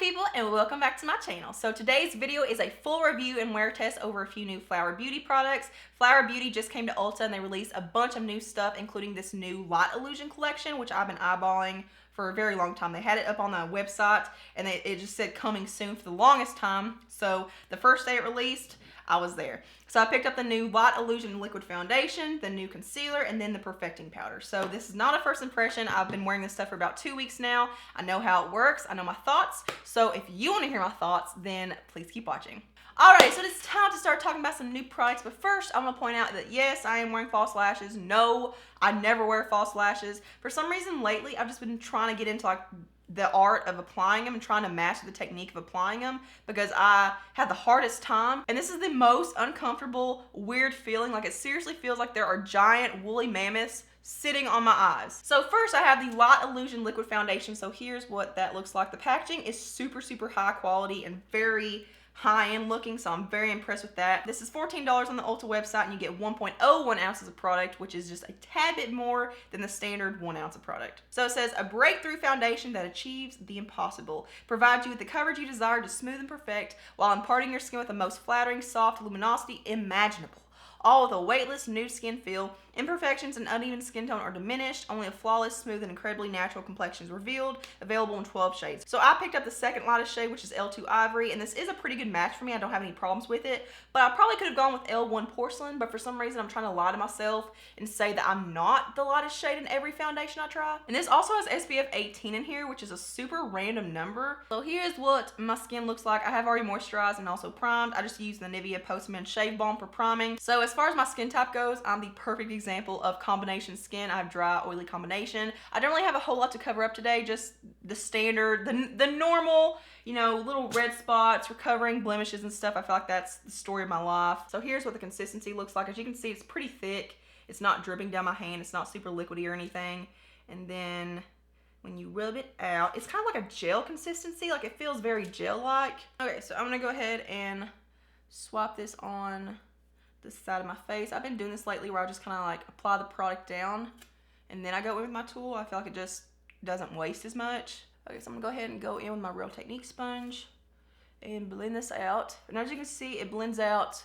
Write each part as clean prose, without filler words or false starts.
people, and welcome back to my channel. So today's video is a full review and wear test over a few new Flower Beauty products. Flower Beauty just came to Ulta and they released a bunch of new stuff, including this new Light Illusion collection, which I've been eyeballing for a very long time. They had it up on the website and it just said coming soon for the longest time. So the first day it released, I was there. So I picked up the new Light Illusion liquid foundation, the new concealer, and then the perfecting powder. So this is not a first impression. I've been wearing this stuff for about 2 weeks now. I know how it works. I know my thoughts. So if you want to hear my thoughts, then please keep watching. Alright, so it's time to start talking about some new products, but first I'm going to point out that yes, I am wearing false lashes. No, I never wear false lashes. For some reason lately, I've just been trying to get into like the art of applying them and trying to master the technique of applying them because I had the hardest time, and this is the most uncomfortable, weird feeling. Like, it seriously feels like there are giant woolly mammoths sitting on my eyes. So first I have the Light Illusion liquid foundation. So here's what that looks like. The packaging is super high quality and very high-end looking, so I'm very impressed with that. This is $14 on the Ulta website, and you get 1.01 ounces of product, which is just a tad bit more than the standard 1 ounce of product. So it says, a breakthrough foundation that achieves the impossible, provides you with the coverage you desire to smooth and perfect, while imparting your skin with the most flattering, soft luminosity imaginable. All with a weightless, nude skin feel. Imperfections and uneven skin tone are diminished. Only a flawless, smooth, and incredibly natural complexion is revealed. Available in 12 shades. So I picked up the second lightest shade, which is L2 Ivory, and this is a pretty good match for me. I don't have any problems with it, but I probably could have gone with L1 Porcelain, but for some reason I'm trying to lie to myself and say that I'm not the lightest shade in every foundation I try. And this also has SPF 18 in here, which is a super random number. So here's what my skin looks like. I have already moisturized and also primed. I just used the Nivea Post-Mint Shave Balm for priming. So as far as my skin type goes, I'm the perfect example of combination skin. I have dry, oily combination. I don't really have a whole lot to cover up today, just the standard, the normal, you know, little red spots, recovering blemishes and stuff. I feel like that's the story of my life. So here's what the consistency looks like. As you can see, it's pretty thick. It's not dripping down my hand. It's not super liquidy or anything. And then when you rub it out, it's kind of like a gel consistency. Like, it feels very gel-like. Okay, so I'm gonna go ahead and swap this on this side of my face. I've been doing this lately where I just kind of like apply the product down and then I go in with my tool. I feel like it just doesn't waste as much. Okay, so I'm gonna go ahead and go in with my Real Technique sponge and blend this out. And as you can see, it blends out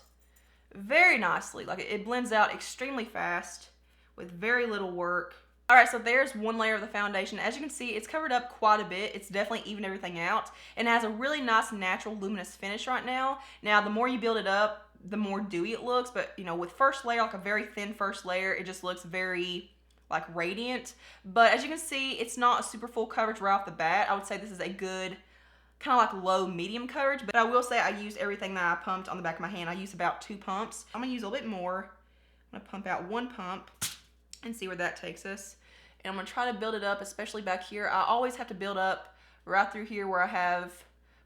very nicely. Like, it blends out extremely fast with very little work. All right, so there's one layer of the foundation. As you can see, it's covered up quite a bit. It's definitely evened everything out and has a really nice natural luminous finish right now. Now, the more you build it up, the more dewy it looks, but you know, with first layer, like a very thin first layer, it just looks very like radiant. But as you can see, it's not a super full coverage right off the bat. I would say this is a good kind of like low medium coverage, but I will say I used everything that I pumped on the back of my hand. I used about 2 pumps. I'm gonna use a little bit more. I'm gonna pump out 1 pump and see where that takes us. And I'm gonna try to build it up, especially back here. I always have to build up right through here where I have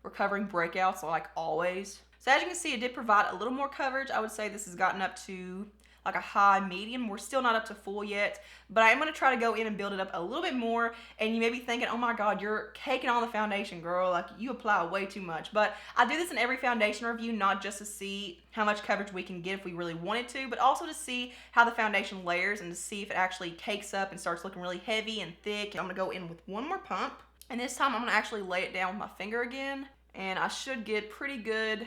recovering breakouts, like always. So as you can see, it did provide a little more coverage. I would say this has gotten up to like a high medium. We're still not up to full yet, but I am going to try to go in and build it up a little bit more. And you may be thinking, oh my God, you're caking on the foundation, girl. Like, you apply way too much. But I do this in every foundation review, not just to see how much coverage we can get if we really wanted to, but also to see how the foundation layers and to see if it actually cakes up and starts looking really heavy and thick. And I'm going to go in with 1 more pump. And this time I'm going to actually lay it down with my finger again. And I should get pretty good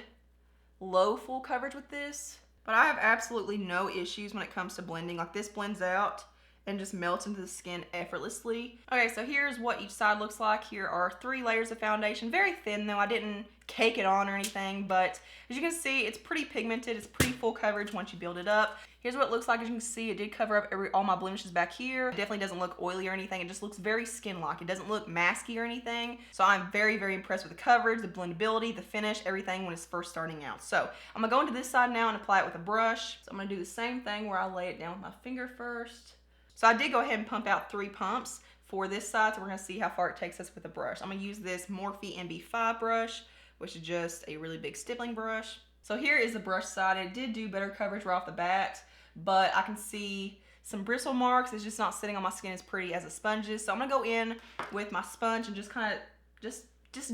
low full coverage with this, but I have absolutely no issues when it comes to blending. Like, this blends out and just melts into the skin effortlessly. Okay, so here's what each side looks like. Here are 3 layers of foundation. Very thin though. I didn't cake it on or anything, but as you can see, it's pretty pigmented. It's pretty full coverage once you build it up. Here's what it looks like. As you can see, it did cover up all my blemishes back here. It definitely doesn't look oily or anything. It just looks very skin-like. It doesn't look masky or anything. So I'm very impressed with the coverage, the blendability, the finish, everything when it's first starting out. So I'm gonna go into this side now and apply it with a brush. So I'm gonna do the same thing where I lay it down with my finger first. So I did go ahead and pump out 3 pumps for this side. So we're gonna see how far it takes us with a brush. I'm gonna use this Morphe MB5 brush, which is just a really big stippling brush. So here is the brush side. It did do better coverage right off the bat, but I can see some bristle marks. It's just not sitting on my skin as pretty as a sponge is. So I'm gonna go in with my sponge and just kind of just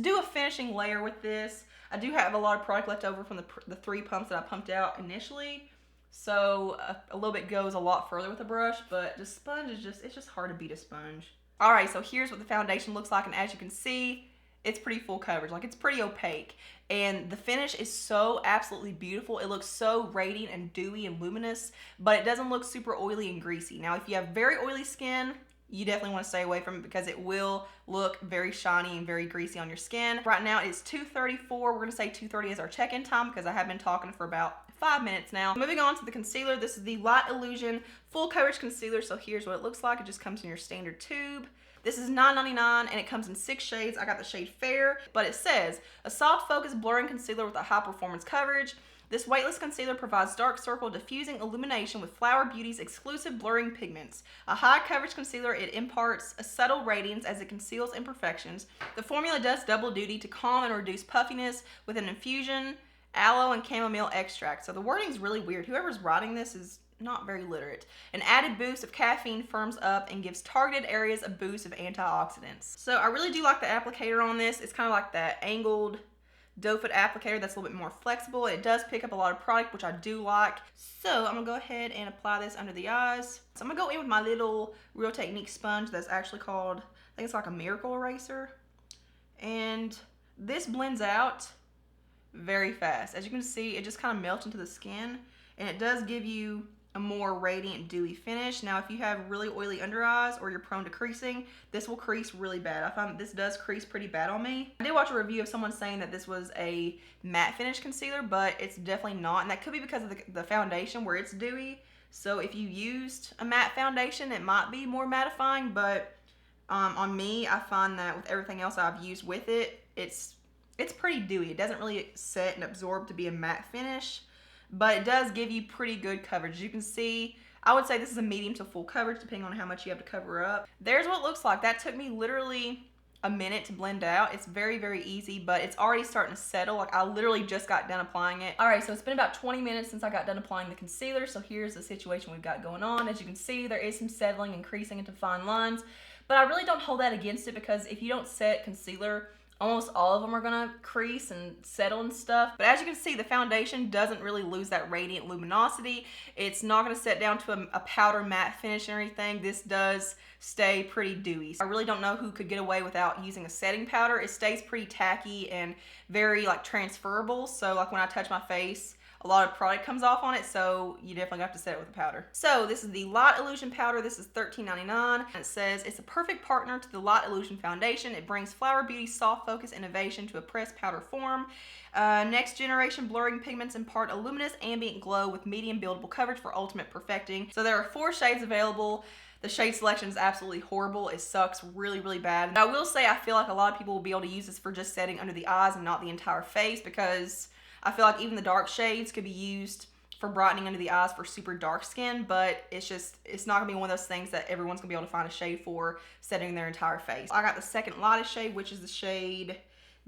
do a finishing layer with this. I do have a lot of product left over from the 3 pumps that I pumped out initially. So a little bit goes a lot further with a brush, but the sponge is it's just hard to beat a sponge. All right, so here's what the foundation looks like. And as you can see, it's pretty full coverage. Like, it's pretty opaque. And the finish is so absolutely beautiful. It looks so radiant and dewy and luminous, but it doesn't look super oily and greasy. Now, if you have very oily skin, you definitely want to stay away from it because it will look very shiny and very greasy on your skin. Right now it's 2:34. We're going to say 2:30 is our check-in time because I have been talking for about 5 minutes now. Moving on to the concealer. This is the Light Illusion Full Coverage Concealer. So here's what it looks like. It just comes in your standard tube. This is $9.99 and it comes in 6 shades. I got the shade Fair, but it says a soft focus blurring concealer with a high performance coverage. This weightless concealer provides dark circle diffusing illumination with Flower Beauty's exclusive blurring pigments. A high coverage concealer, it imparts a subtle radiance as it conceals imperfections. The formula does double duty to calm and reduce puffiness with an infusion, aloe, and chamomile extract. So the wording's really weird. Whoever's writing this is not very literate. An added boost of caffeine firms up and gives targeted areas a boost of antioxidants. So I really do like the applicator on this. It's kind of like that angled doe foot applicator that's a little bit more flexible. It does pick up a lot of product, which I do like. So I'm gonna go ahead and apply this under the eyes. So I'm gonna go in with my little Real Technique sponge that's actually called, I think it's like a Miracle Eraser. And this blends out very fast. As you can see, it just kind of melts into the skin, and it does give you a more radiant, dewy finish. Now, if you have really oily under eyes or you're prone to creasing, this will crease really bad. I find this does crease pretty bad on me. I did watch a review of someone saying that this was a matte finish concealer, but it's definitely not, and that could be because of the foundation where it's dewy. So if you used a matte foundation, it might be more mattifying, but on me, I find that with everything else I've used with it, it's pretty dewy. It doesn't really set and absorb to be a matte finish, but it does give you pretty good coverage. As you can see, I would say this is a medium to full coverage depending on how much you have to cover up. There's what it looks like. That took me literally a minute to blend out. It's very, very easy, but it's already starting to settle. Like, I literally just got done applying it. All right, so it's been about 20 minutes since I got done applying the concealer. So here's the situation we've got going on. As you can see, there is some settling and creasing into fine lines, but I really don't hold that against it because if you don't set concealer, almost all of them are gonna crease and settle and stuff. But as you can see, the foundation doesn't really lose that radiant luminosity. It's not gonna set down to a powder matte finish or anything. This does stay pretty dewy. I really don't know who could get away without using a setting powder. It stays pretty tacky and very like transferable. So like when I touch my face, a lot of product comes off on it, so you definitely have to set it with a powder. So this is the Light Illusion powder. This is $13.99, and it says it's a perfect partner to the Light Illusion foundation. It brings Flower Beauty's soft focus innovation to a pressed powder form. Next generation blurring pigments impart a luminous ambient glow with medium buildable coverage for ultimate perfecting. So there are 4 shades available. The shade selection is absolutely horrible. It sucks really, really bad. And I will say I feel like a lot of people will be able to use this for just setting under the eyes and not the entire face, because I feel like even the dark shades could be used for brightening under the eyes for super dark skin, but it's not gonna be one of those things that everyone's gonna be able to find a shade for setting their entire face. I got the second lightest shade, which is the shade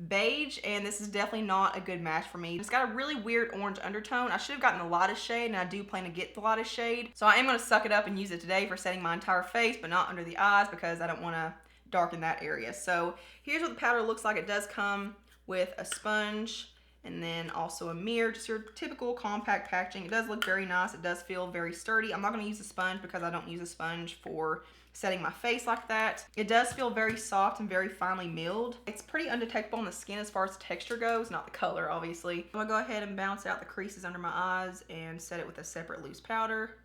Beige, and this is definitely not a good match for me. It's got a really weird orange undertone. I should have gotten the lightest shade, and I do plan to get the lightest shade. So I am gonna suck it up and use it today for setting my entire face, but not under the eyes because I don't wanna darken that area. So here's what the powder looks like. It does come with a sponge and then also a mirror, just your typical compact packaging. It does look very nice. It does feel very sturdy. I'm not gonna use a sponge because I don't use a sponge for setting my face like that. It does feel very soft and very finely milled. It's pretty undetectable on the skin as far as the texture goes, not the color, obviously. I'm gonna go ahead and bounce out the creases under my eyes and set it with a separate loose powder.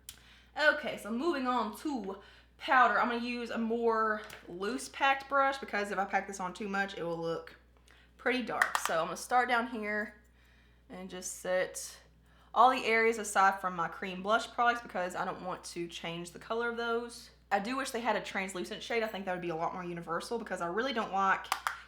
Okay, so moving on to powder. I'm gonna use a more loose packed brush because if I pack this on too much, it will look pretty dark. So I'm gonna start down here and just set all the areas aside from my cream blush products because I don't want to change the color of those. I do wish they had a translucent shade. I think that would be a lot more universal because I really don't like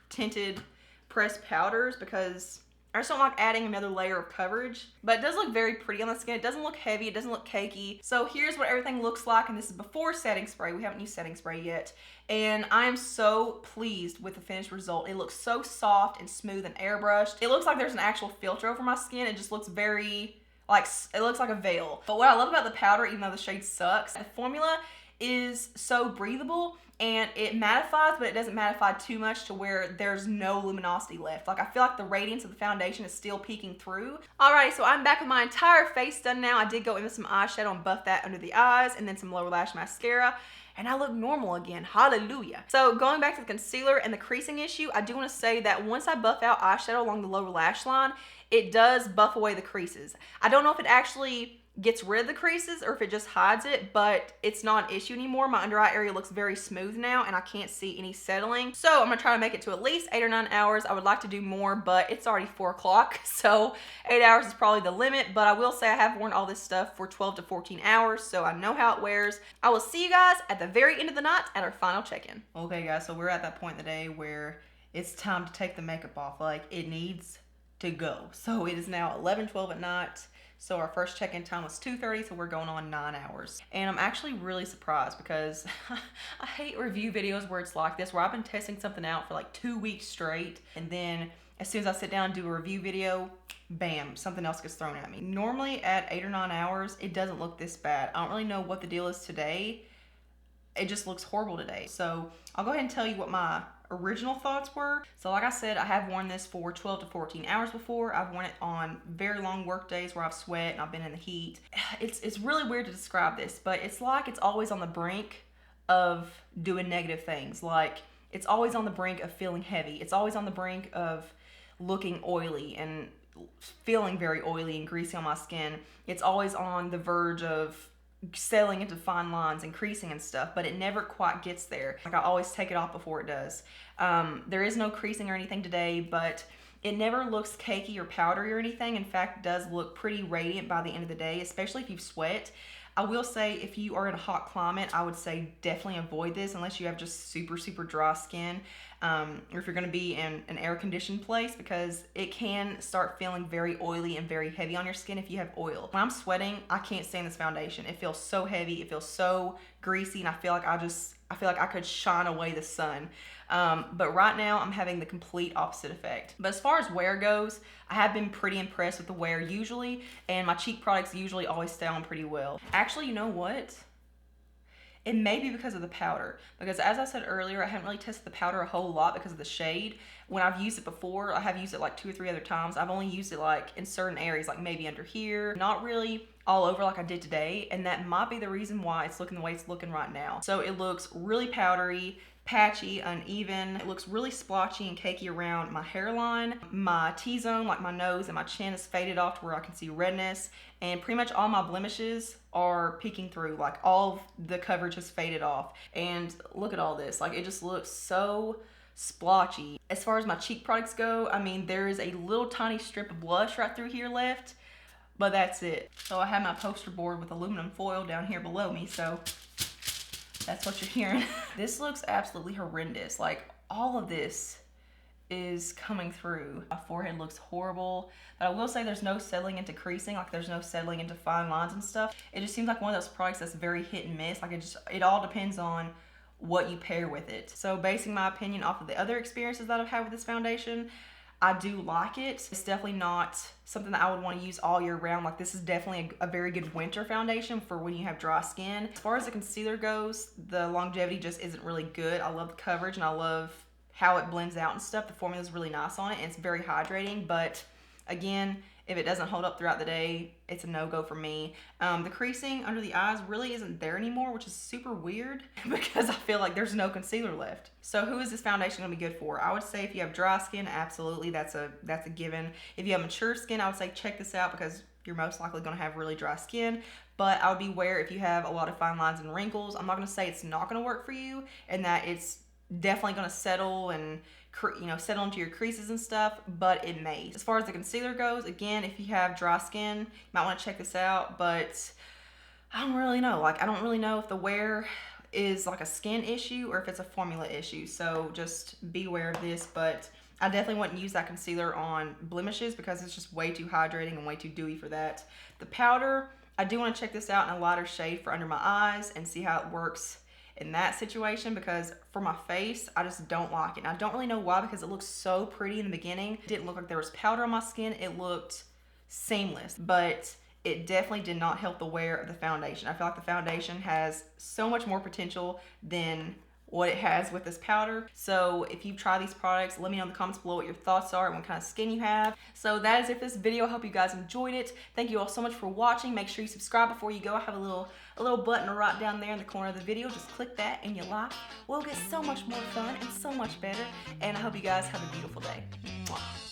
tinted pressed powders because I just don't like adding another layer of coverage. But it does look very pretty on the skin. It doesn't look heavy. It doesn't look cakey. So here's what everything looks like, and this is before setting spray. We haven't used setting spray yet. And I am so pleased with the finished result. It looks so soft and smooth and airbrushed. It looks like there's an actual filter over my skin. It just looks very, like, it looks like a veil. But what I love about the powder, even though the shade sucks, the formula is so breathable and it mattifies, but it doesn't mattify too much to where there's no luminosity left. Like, I feel like the radiance of the foundation is still peeking through. Alright, so I'm back with my entire face done now. I did go in with some eyeshadow and buff that under the eyes and then some lower lash mascara. and I look normal again. Hallelujah. So going back to the concealer and the creasing issue, I do want to say that once I buff out eyeshadow along the lower lash line, it does buff away the creases. I don't know if it actually gets rid of the creases or if it just hides it, but it's not an issue anymore. My under eye area looks very smooth now and I can't see any settling. So I'm gonna try to make it to at least 8 or 9 hours. I would like to do more, but it's already 4 o'clock, so 8 hours is probably the limit. But I will say I have worn all this stuff for 12 to 14 hours, so I know how it wears. I will see you guys at the very end of the night at our final check-in. Okay guys, so we're at that point in the day where it's time to take the makeup off. Like, it needs to go. So it is now 11:12 at night. So our first check-in time was 2:30, so we're going on 9 hours. And I'm actually really surprised because I hate review videos where it's like this, where I've been testing something out for like 2 weeks straight, and then as soon as I sit down and do a review video, bam, something else gets thrown at me. Normally at 8 or 9 hours, it doesn't look this bad. I don't really know what the deal is today. It just looks horrible today. So I'll go ahead and tell you what my original thoughts were. So like I said, I have worn this for 12 to 14 hours before. I've worn it on very long work days where I've sweat and I've been in the heat. It's really weird to describe this, but it's like it's always on the brink of doing negative things. Like, it's always on the brink of feeling heavy. It's always on the brink of looking oily and feeling very oily and greasy on my skin. It's always on the verge of settling into fine lines and creasing and stuff, but it never quite gets there. Like, I always take it off before it does. There is no creasing or anything today, but it never looks cakey or powdery or anything. In fact, it does look pretty radiant by the end of the day, especially if you sweat. I will say, if you are in a hot climate, I would say definitely avoid this unless you have just super, super dry skin, or if you're gonna be in an air-conditioned place, because it can start feeling very oily and very heavy on your skin if you have oil. When I'm sweating, I can't stand this foundation. It feels so heavy, it feels so greasy, and I feel like I could shine away the sun. But right now I'm having the complete opposite effect. But as far as wear goes, I have been pretty impressed with the wear usually, and my cheek products usually always stay on pretty well. Actually, you know what? It may be because of the powder, because as I said earlier, I haven't really tested the powder a whole lot because of the shade. When I've used it before, I have used it like 2 or 3 other times. I've only used it like in certain areas, like maybe under here, not really all over like I did today, and that might be the reason why it's looking the way it's looking right now. So it looks really powdery, patchy, uneven. It looks really splotchy and cakey around my hairline. My T-zone, like my nose and my chin, is faded off to where I can see redness, and pretty much all my blemishes are peeking through. Like, all of the coverage has faded off. And look at all this. Like, it just looks so splotchy. As far as my cheek products go, I mean, there is a little tiny strip of blush right through here left, but that's it. So I have my poster board with aluminum foil down here below me, so that's what you're hearing. This looks absolutely horrendous. Like, all of this is coming through. My forehead looks horrible, but I will say there's no settling into creasing. Like, there's no settling into fine lines and stuff. It just seems like one of those products that's very hit and miss. Like, it all depends on what you pair with it. So basing my opinion off of the other experiences that I've had with this foundation, I do like it. It's definitely not something that I would want to use all year round. Like, this is definitely a very good winter foundation for when you have dry skin. As far as the concealer goes, the longevity just isn't really good. I love the coverage and I love how it blends out and stuff. The formula is really nice on it and it's very hydrating, but again, if it doesn't hold up throughout the day, it's a no-go for me. The creasing under the eyes really isn't there anymore, which is super weird because I feel like there's no concealer left. So who is this foundation gonna be good for? I would say if you have dry skin, absolutely, that's a given. If you have mature skin, I would say check this out because you're most likely gonna have really dry skin. But I would beware if you have a lot of fine lines and wrinkles. I'm not gonna say it's not gonna work for you and that it's definitely gonna settle and settle into your creases and stuff, but it may. As far as the concealer goes, again, if you have dry skin, you might want to check this out, but I don't really know. Like, I don't really know if the wear is like a skin issue or if it's a formula issue, so just be aware of this. But I definitely wouldn't use that concealer on blemishes because it's just way too hydrating and way too dewy for that. The powder, I do want to check this out in a lighter shade for under my eyes and see how it works in that situation, because for my face, I just don't like it. And I don't really know why, because it looks so pretty in the beginning. It didn't look like there was powder on my skin. It looked seamless, but it definitely did not help the wear of the foundation. I feel like the foundation has so much more potential than what it has with this powder. So if you try these products, let me know in the comments below what your thoughts are and what kind of skin you have. So that is it for this video. I hope you guys enjoyed it. Thank you all so much for watching. Make sure you subscribe before you go. I have a little button right down there in the corner of the video. Just click that and your life will get so much more fun and so much better. And I hope you guys have a beautiful day. Mwah.